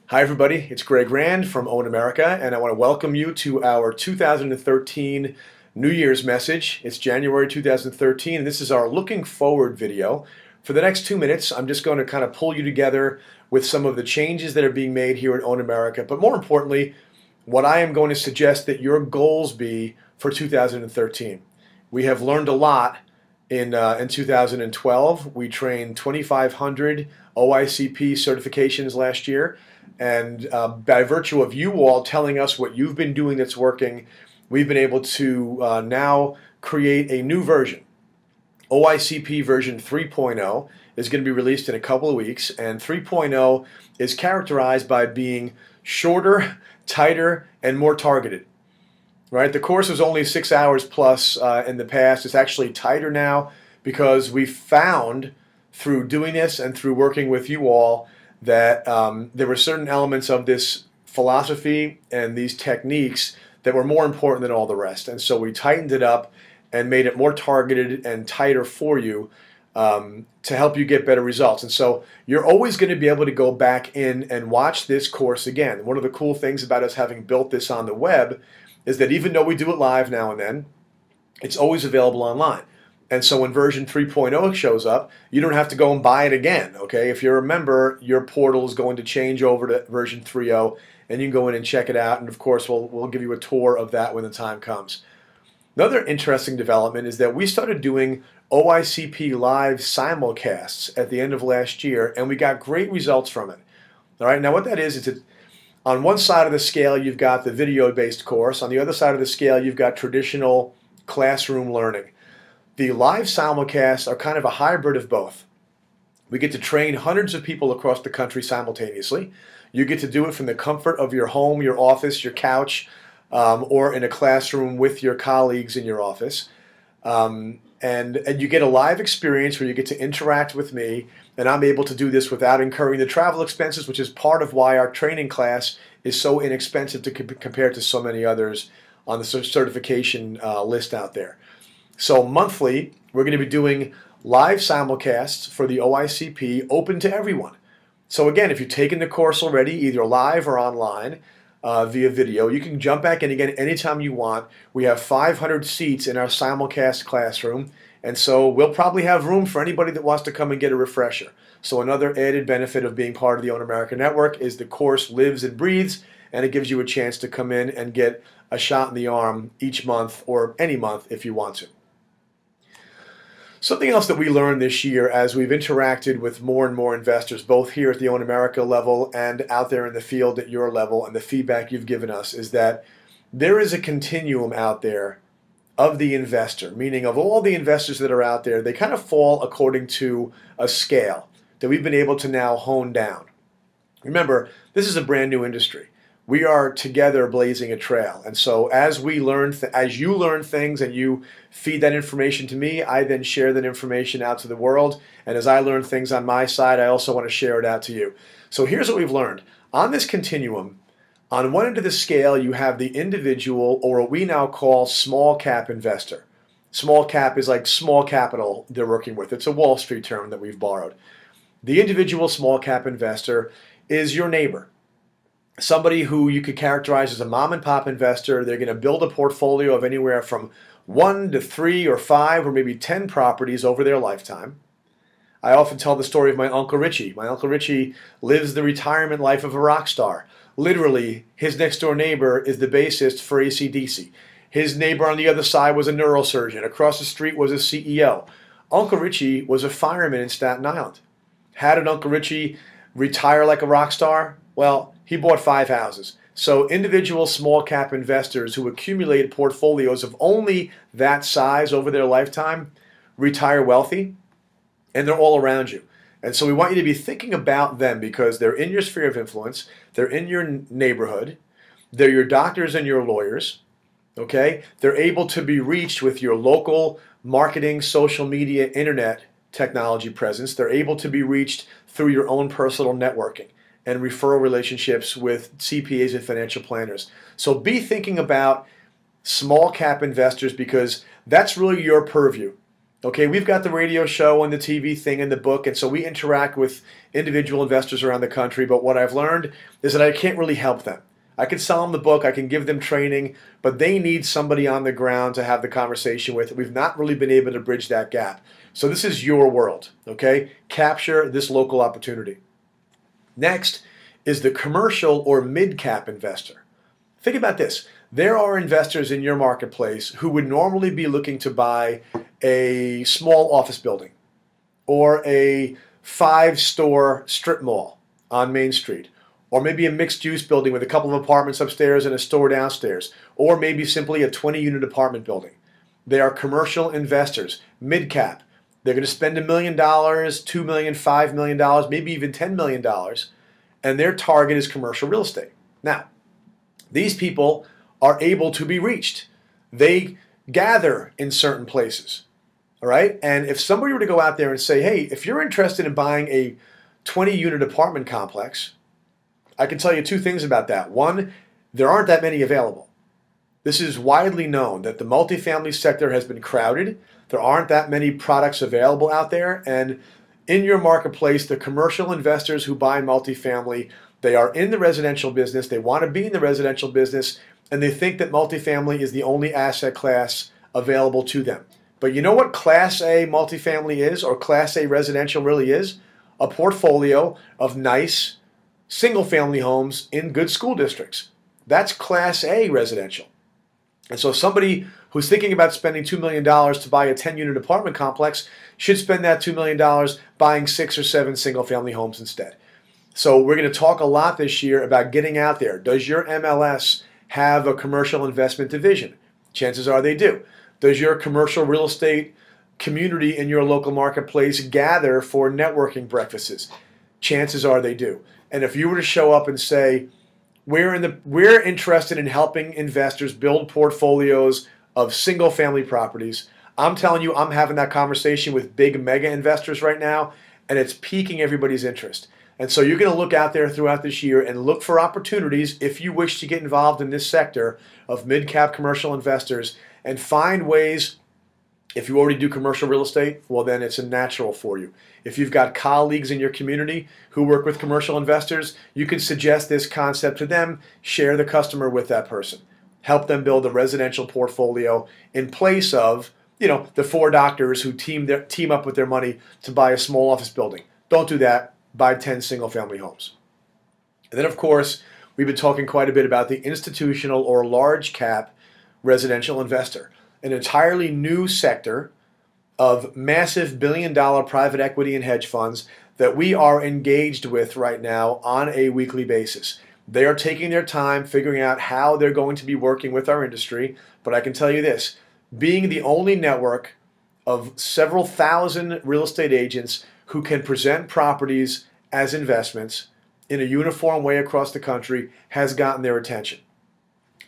Hi everybody, it's Greg Rand from OwnAmerica, and I want to welcome you to our 2013 New Year's message. It's January 2013, and this is our looking forward video. For the next 2 minutes, I'm just going to kind of pull you together with some of the changes that are being made here at OwnAmerica, but more importantly, what I am going to suggest that your goals be for 2013. We have learned a lot in 2012. We trained 2,500 OIC P certifications last year. And by virtue of you all telling us what you've been doing that's working, we've been able to now create a new version. OIC P version 3.0 is going to be released in a couple of weeks, and 3.0 is characterized by being shorter, tighter, and more targeted. Right? The course was only 6 hours plus in the past. It's actually tighter now because we found through doing this and through working with you all that there were certain elements of this philosophy and these techniques that were more important than all the rest. And so we tightened it up and made it more targeted and tighter for you to help you get better results. And so you're always going to be able to go back in and watch this course again. One of the cool things about us having built this on the web is that even though we do it live now and then, it's always available online. And so when version 3.0 shows up, you don't have to go and buy it again, okay? If you're a member, your portal is going to change over to version 3.0, and you can go in and check it out. And of course, we'll give you a tour of that when the time comes. Another interesting development is that we started doing OICP live simulcasts at the end of last year, and we got great results from it. All right, now what that is on one side of the scale, you've got the video-based course. On the other side of the scale, you've got traditional classroom learning. The live simulcasts are kind of a hybrid of both. We get to train hundreds of people across the country simultaneously. You get to do it from the comfort of your home, your office, your couch, or in a classroom with your colleagues in your office. And you get a live experience where you get to interact with me, and I'm able to do this without incurring the travel expenses, which is part of why our training class is so inexpensive to compare to so many others on the certification list out there. So monthly, we're going to be doing live simulcasts for the OICP open to everyone. So again, if you've taken the course already, either live or online via video, you can jump back in again anytime you want. We have 500 seats in our simulcast classroom, and so we'll probably have room for anybody that wants to come and get a refresher. So another added benefit of being part of the OwnAmerica Network is the course lives and breathes, and it gives you a chance to come in and get a shot in the arm each month or any month if you want to. Something else that we learned this year as we've interacted with more and more investors, both here at the OwnAmerica level and out there in the field at your level, and the feedback you've given us, is that there is a continuum out there of the investor, meaning of all the investors that are out there, they kind of fall according to a scale that we've been able to now hone down. Remember, this is a brand new industry. We are together blazing a trail. And so as we learn, as you learn things and you feed that information to me, I then share that information out to the world. And as I learn things on my side, I also want to share it out to you. So here's what we've learned. On this continuum, on one end of the scale, you have the individual, or what we now call small cap investor. Small cap is like small capital they're working with. It's a Wall Street term that we've borrowed. The individual small cap investor is your neighbor. Somebody who you could characterize as a mom and pop investor. They're going to build a portfolio of anywhere from 1 to 3 or 5 or maybe 10 properties over their lifetime. I often tell the story of my Uncle Richie. My Uncle Richie lives the retirement life of a rock star. Literally, his next door neighbor is the bassist for AC/DC. His neighbor on the other side was a neurosurgeon. Across the street was a CEO. Uncle Richie was a fireman in Staten Island. How did Uncle Richie retire like a rock star? Well, he bought 5 houses. So individual small cap investors who accumulate portfolios of only that size over their lifetime retire wealthy, and they're all around you. And so we want you to be thinking about them because they're in your sphere of influence, they're in your neighborhood, they're your doctors and your lawyers, okay? They're able to be reached with your local marketing, social media, internet technology presence. They're able to be reached through your own personal networking and referral relationships with CPAs and financial planners. So be thinking about small cap investors because that's really your purview. Okay, we've got the radio show and the TV thing and the book, and so we interact with individual investors around the country, but what I've learned is that I can't really help them. I can sell them the book, I can give them training, but they need somebody on the ground to have the conversation with. We've not really been able to bridge that gap. So this is your world, okay? Capture this local opportunity. Next is the commercial or mid-cap investor. Think about this. There are investors in your marketplace who would normally be looking to buy a small office building or a 5-store strip mall on Main Street, or maybe a mixed-use building with a couple of apartments upstairs and a store downstairs, or maybe simply a 20-unit apartment building. They are commercial investors, mid-cap. They're going to spend $1 million, $2 million, $5 million, maybe even $10 million, and their target is commercial real estate. Now, these people are able to be reached. They gather in certain places, all right? And if somebody were to go out there and say, hey, if you're interested in buying a 20-unit apartment complex, I can tell you two things about that. One, there aren't that many available. This is widely known that the multifamily sector has been crowded. There aren't that many products available out there. And in your marketplace, the commercial investors who buy multifamily, they are in the residential business. They want to be in the residential business, and they think that multifamily is the only asset class available to them. But you know what Class A multifamily is, or Class A residential really is? A portfolio of nice single-family homes in good school districts. That's Class A residential. And so somebody who's thinking about spending $2 million to buy a 10-unit apartment complex should spend that $2 million buying 6 or 7 single-family homes instead. So we're going to talk a lot this year about getting out there. Does your MLS have a commercial investment division? Chances are they do. Does your commercial real estate community in your local marketplace gather for networking breakfasts? Chances are they do. And if you were to show up and say, we're interested in helping investors build portfolios of single-family properties, I'm telling you, I'm having that conversation with big mega investors right now, and it's piquing everybody's interest. And so you're going to look out there throughout this year and look for opportunities if you wish to get involved in this sector of mid-cap commercial investors, and find ways. If you already do commercial real estate, well, then it's a natural for you. If you've got colleagues in your community who work with commercial investors, you can suggest this concept to them, share the customer with that person, help them build a residential portfolio in place of, the 4 doctors who team up with their money to buy a small office building. Don't do that. Buy 10 single-family homes. And then, of course, we've been talking quite a bit about the institutional or large cap residential investor, an entirely new sector of massive billion-dollar private equity and hedge funds that we are engaged with right now on a weekly basis. They are taking their time figuring out how they're going to be working with our industry, but I can tell you this, being the only network of several thousand real estate agents who can present properties as investments in a uniform way across the country has gotten their attention.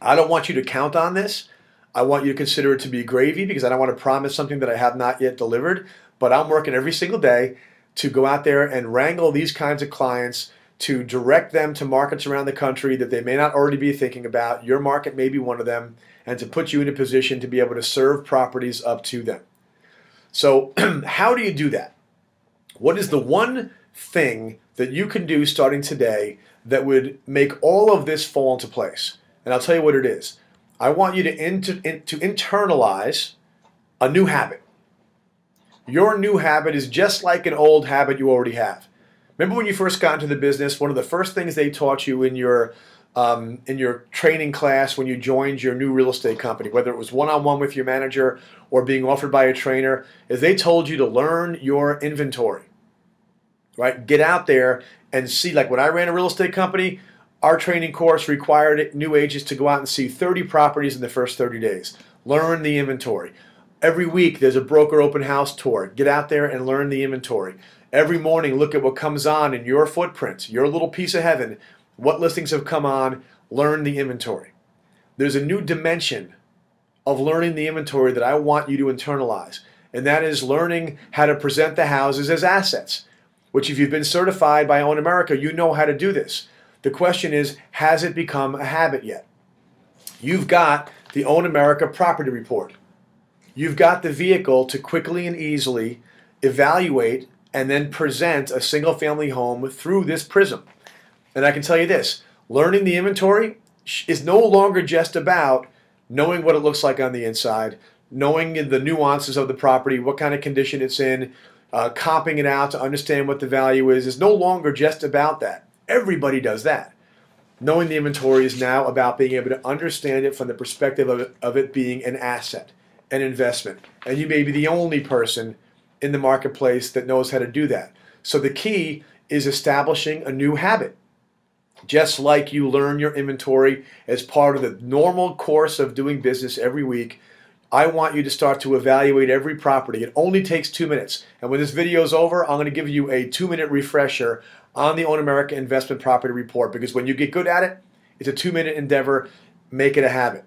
I don't want you to count on this. I want you to consider it to be gravy, because I don't want to promise something that I have not yet delivered, but I'm working every single day to go out there and wrangle these kinds of clients, to direct them to markets around the country that they may not already be thinking about. Your market may be one of them, and to put you in a position to be able to serve properties up to them. So how do you do that? What is the one thing that you can do starting today that would make all of this fall into place? And I'll tell you what it is. I want you to internalize a new habit. Your new habit is just like an old habit you already have. Remember when you first got into the business, one of the first things they taught you in your training class when you joined your new real estate company, whether it was one-on-one with your manager or being offered by a trainer, is they told you to learn your inventory, right? Get out there and see, like when I ran a real estate company, our training course required new agents to go out and see 30 properties in the first 30 days. Learn the inventory. Every week there's a broker open house tour. Get out there and learn the inventory. Every morning look at what comes on in your footprint, your little piece of heaven. What listings have come on? Learn the inventory. There's a new dimension of learning the inventory that I want you to internalize, and that is learning how to present the houses as assets, which if you've been certified by OwnAmerica, you know how to do this. The question is, has it become a habit yet? You've got the OwnAmerica property report. you've got the vehicle to quickly and easily evaluate and then present a single-family home through this prism. And I can tell you this, learning the inventory is no longer just about knowing what it looks like on the inside, knowing the nuances of the property, what kind of condition it's in, comping it out to understand what the value is. It's no longer just about that. Everybody does that. Knowing the inventory is now about being able to understand it from the perspective of it being an asset, an investment. And you may be the only person in the marketplace that knows how to do that. So the key is establishing a new habit. Just like you learn your inventory as part of the normal course of doing business every week, I want you to start to evaluate every property. It only takes 2 minutes. And when this video is over, I'm going to give you a 2-minute refresher on the OwnAmerica Investment Property Report, because when you get good at it, it's a 2-minute endeavor. Make it a habit.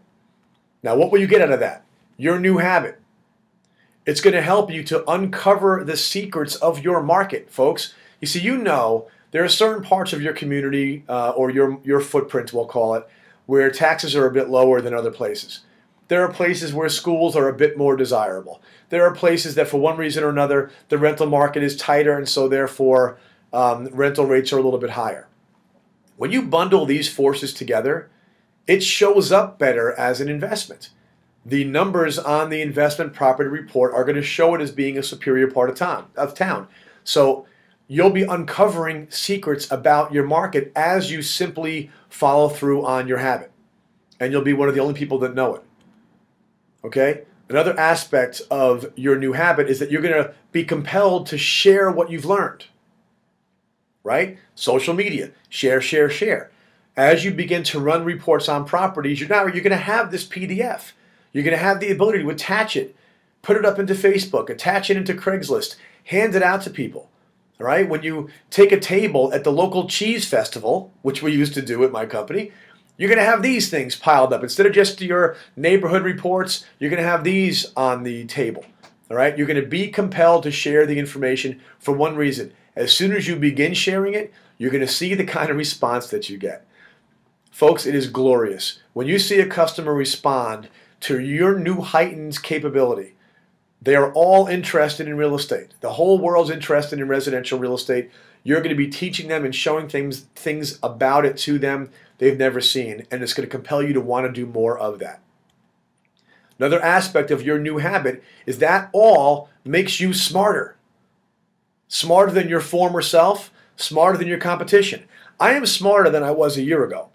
Now, what will you get out of that? Your new habit. It's going to help you to uncover the secrets of your market, folks. You see, there are certain parts of your community or your footprint, we'll call it, where taxes are a bit lower than other places. There are places where schools are a bit more desirable. There are places that for one reason or another, the rental market is tighter, and so therefore rental rates are a little bit higher. When you bundle these forces together, it shows up better as an investment. The numbers on the investment property report are going to show it as being a superior part of town. So you'll be uncovering secrets about your market as you simply follow through on your habit. And you'll be one of the only people that know it. Okay? Another aspect of your new habit is that you're going to be compelled to share what you've learned. Right? Social media. Share, share, share. As you begin to run reports on properties, you're going to have this PDF. You're going to have the ability to attach it, put it up into Facebook, attach it into Craigslist, hand it out to people. All right? When you take a table at the local cheese festival, which we used to do at my company, you're going to have these things piled up. Instead of just your neighborhood reports, you're going to have these on the table. All right? You're going to be compelled to share the information for one reason. As soon as you begin sharing it, you're going to see the kind of response that you get. Folks, it is glorious. When you see a customer respond to your new heightened capability, they are all interested in real estate. The whole world's interested in residential real estate. You're going to be teaching them and showing things about it to them they've never seen, and it's going to compel you to want to do more of that. Another aspect of your new habit is that all makes you smarter. Smarter than your former self, smarter than your competition. I am smarter than I was a year ago,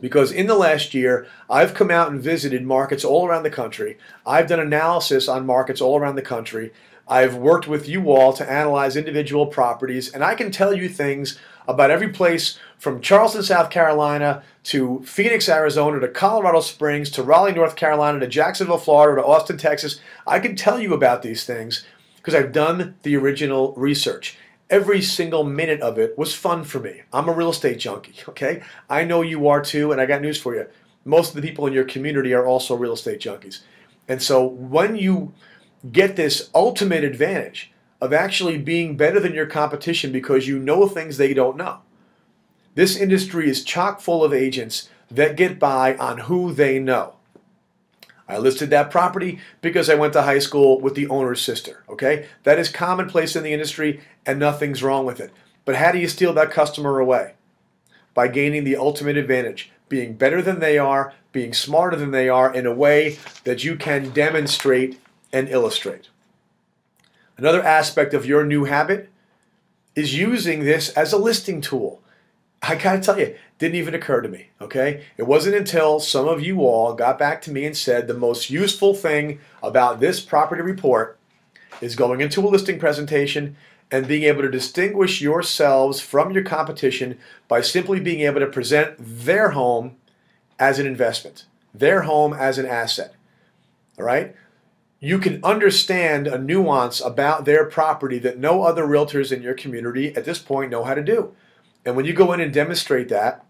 because in the last year, I've come out and visited markets all around the country. I've done analysis on markets all around the country. I've worked with you all to analyze individual properties, and I can tell you things about every place from Charleston, South Carolina, to Phoenix, Arizona, to Colorado Springs, to Raleigh, North Carolina, to Jacksonville, Florida, to Austin, Texas. I can tell you about these things because I've done the original research. Every single minute of it was fun for me. I'm a real estate junkie, okay? I know you are too, and I got news for you. Most of the people in your community are also real estate junkies. And so when you get this ultimate advantage of actually being better than your competition because you know things they don't know, this industry is chock full of agents that get by on who they know. I listed that property because I went to high school with the owner's sister, okay? That is commonplace in the industry and nothing's wrong with it. But how do you steal that customer away? By gaining the ultimate advantage, being better than they are, being smarter than they are in a way that you can demonstrate and illustrate. Another aspect of your new habit is using this as a listing tool. I gotta tell you, didn't even occur to me, okay? It wasn't until some of you all got back to me and said the most useful thing about this property report is going into a listing presentation and being able to distinguish yourselves from your competition by simply being able to present their home as an investment, their home as an asset, all right? You can understand a nuance about their property that no other realtors in your community at this point know how to do. And when you go in and demonstrate that,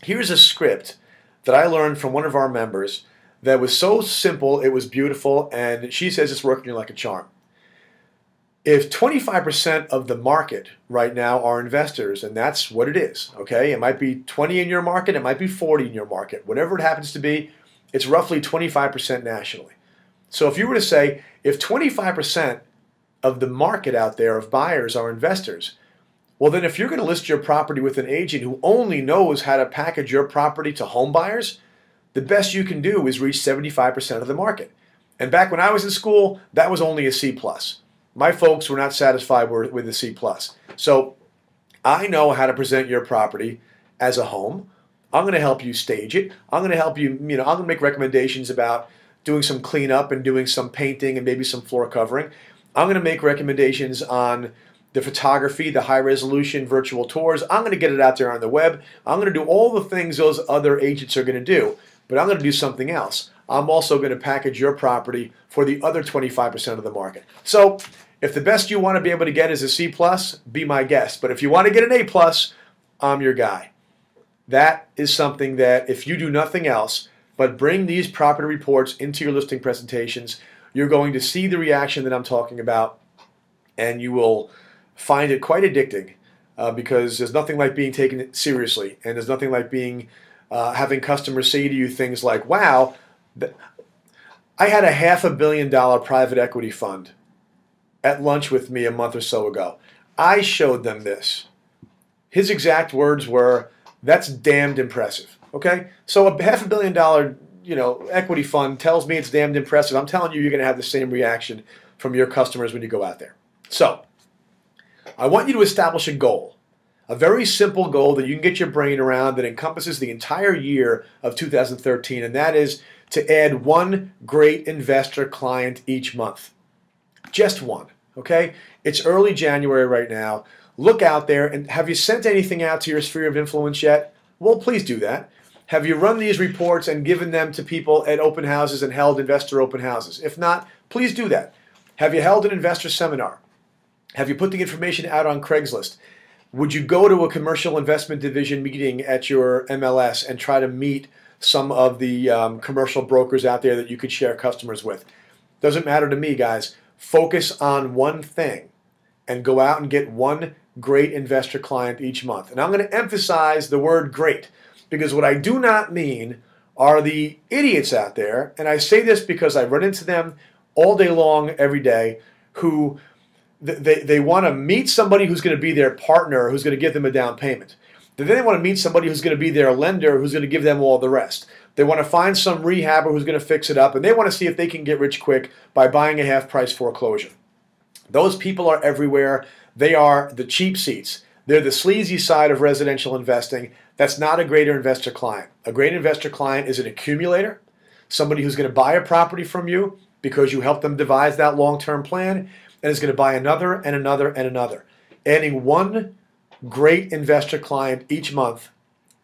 here's a script that I learned from one of our members that was so simple, it was beautiful, and she says it's working like a charm. If 25% of the market right now are investors, and that's what it is, okay? It might be 20 in your market, it might be 40 in your market. Whatever it happens to be, it's roughly 25% nationally. So if you were to say, if 25% of the market out there of buyers are investors, well then if you're going to list your property with an agent who only knows how to package your property to home buyers, the best you can do is reach 75% of the market. And back when I was in school, that was only a C+. My folks were not satisfied with a C+. So I know how to present your property as a home. I'm going to help you stage it. I'm going to help you, I'm going to make recommendations about doing some cleanup and doing some painting and maybe some floor covering. I'm going to make recommendations on the photography, the high resolution virtual tours. I'm going to get it out there on the web. I'm going to do all the things those other agents are going to do, but I'm going to do something else. I'm also going to package your property for the other 25% of the market. So if the best you want to be able to get is a C+, be my guest. But if you want to get an A+, I'm your guy. That is something that if you do nothing else but bring these property reports into your listing presentations, you're going to see the reaction that I'm talking about, and you will find it quite addicting because there's nothing like being taken seriously, and there's nothing like being having customers say to you things like, wow, I had a $500 million private equity fund at lunch with me a month or so ago. I showed them this. His exact words were, that's damned impressive. Okay? So a $500 million equity fund tells me it's damned impressive. I'm telling you, you're going to have the same reaction from your customers when you go out there. So I want you to establish a goal, a very simple goal that you can get your brain around that encompasses the entire year of 2013, and that is to add one great investor client each month. Just one, okay? It's early January right now. Look out there, and have you sent anything out to your sphere of influence yet? Well, please do that. Have you run these reports and given them to people at open houses and held investor open houses? If not, please do that. Have you held an investor seminar? Have you put the information out on Craigslist? Would you go to a commercial investment division meeting at your MLS and try to meet some of the commercial brokers out there that you could share customers with? Doesn't matter to me, guys. Focus on one thing and go out and get one great investor client each month. And I'm going to emphasize the word great, because what I do not mean are the idiots out there, and I say this because I run into them all day long, every day, who they want to meet somebody who's going to be their partner, who's going to give them a down payment. Then they want to meet somebody who's going to be their lender, who's going to give them all the rest. They want to find some rehabber who's going to fix it up, and they want to see if they can get rich quick by buying a half-price foreclosure. Those people are everywhere. They are the cheap seats. They're the sleazy side of residential investing. That's not a great investor client. A great investor client is an accumulator, somebody who's going to buy a property from you because you helped them devise that long-term plan, and is going to buy another and another and another. Adding one great investor client each month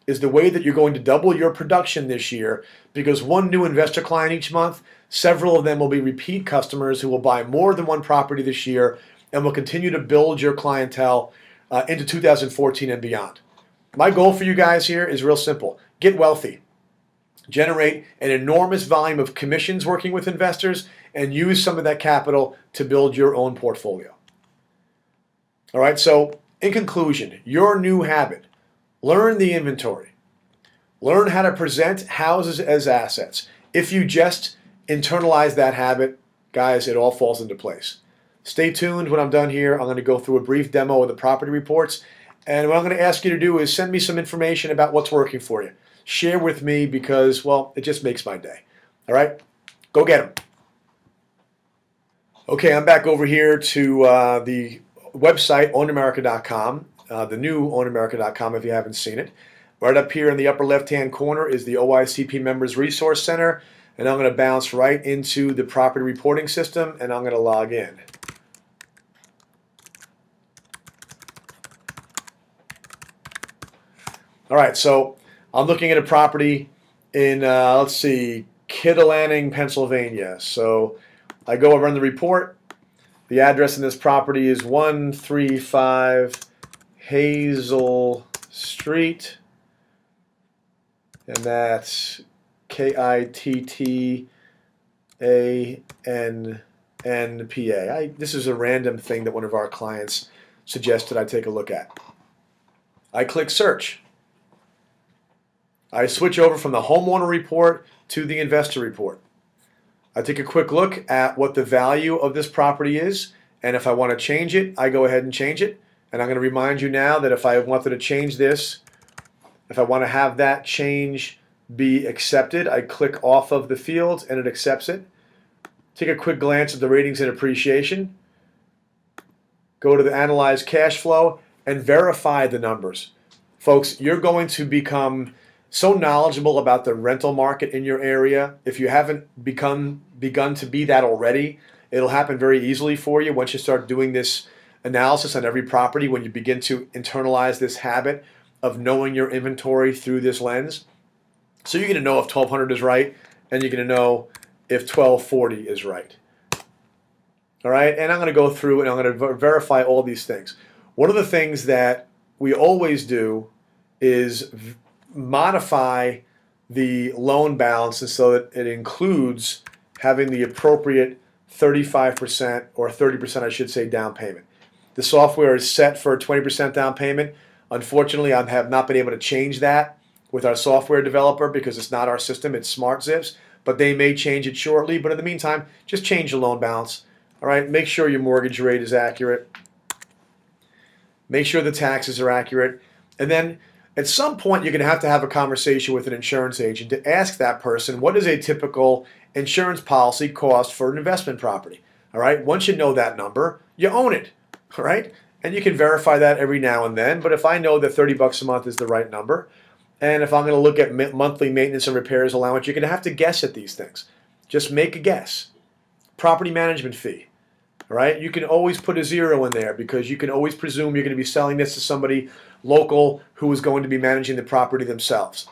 is the way that you're going to double your production this year, because one new investor client each month, several of them will be repeat customers who will buy more than one property this year and will continue to build your clientele into 2014 and beyond. My goal for you guys here is real simple. Get wealthy. Generate an enormous volume of commissions working with investors and use some of that capital to build your own portfolio. All right, so in conclusion, your new habit: learn the inventory. Learn how to present houses as assets. If you just internalize that habit, guys, it all falls into place. Stay tuned. When I'm done here, I'm going to go through a brief demo of the property reports. And what I'm going to ask you to do is send me some information about what's working for you. Share with me because, well, it just makes my day. All right? Go get them. Okay, I'm back over here to the website, OwnAmerica.com, the new OwnAmerica.com if you haven't seen it. Right up here in the upper left-hand corner is the OIC P Members Resource Center, and I'm going to bounce right into the property reporting system, and I'm going to log in. All right, so I'm looking at a property in, let's see, Kittlelanning, Pennsylvania. So I go over on the report. The address in this property is 135 Hazel Street, and that's Kittanpa. This is a random thing that one of our clients suggested I take a look at. I click search. I switch over from the homeowner report to the investor report. I take a quick look at what the value of this property is, and if I want to change it, I go ahead and change it. And I'm going to remind you now that if I wanted to change this, if I want to have that change be accepted, I click off of the field and it accepts it. Take a quick glance at the ratings and appreciation. Go to the Analyze Cash Flow and verify the numbers. Folks, you're going to become so knowledgeable about the rental market in your area. If you haven't begun to be that already, it'll happen very easily for you once you start doing this analysis on every property, when you begin to internalize this habit of knowing your inventory through this lens. So you're going to know if 1200 is right, and you're going to know if 1240 is right. All right, and I'm going to go through and I'm going to verify all these things. One of the things that we always do is modify the loan balance so that it includes having the appropriate 35% or 30%, I should say, down payment. The software is set for a 20% down payment. Unfortunately, I have not been able to change that with our software developer because it's not our system, it's SmartZips, but they may change it shortly. But in the meantime, just change the loan balance. All right, make sure your mortgage rate is accurate. Make sure the taxes are accurate. And then at some point, you're going to have a conversation with an insurance agent to ask that person, what does a typical insurance policy cost for an investment property? All right, once you know that number, you own it. All right, and you can verify that every now and then. But if I know that $30 a month is the right number, and if I'm going to look at monthly maintenance and repairs allowance, you're going to have to guess at these things. Just make a guess. Property management fee. All right, you can always put a zero in there because you can always presume you're going to be selling this to somebody local who is going to be managing the property themselves.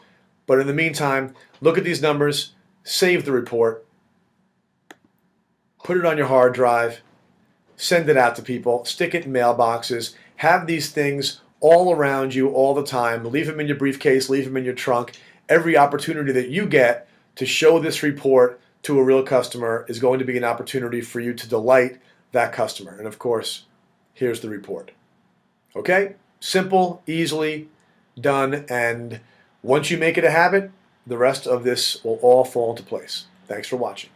But in the meantime, look at these numbers, save the report, put it on your hard drive, send it out to people, stick it in mailboxes, have these things all around you all the time. Leave them in your briefcase, leave them in your trunk. Every opportunity that you get to show this report to a real customer is going to be an opportunity for you to delight that customer. And of course, here's the report. Okay? Simple, easily done, and once you make it a habit, the rest of this will all fall into place. Thanks for watching.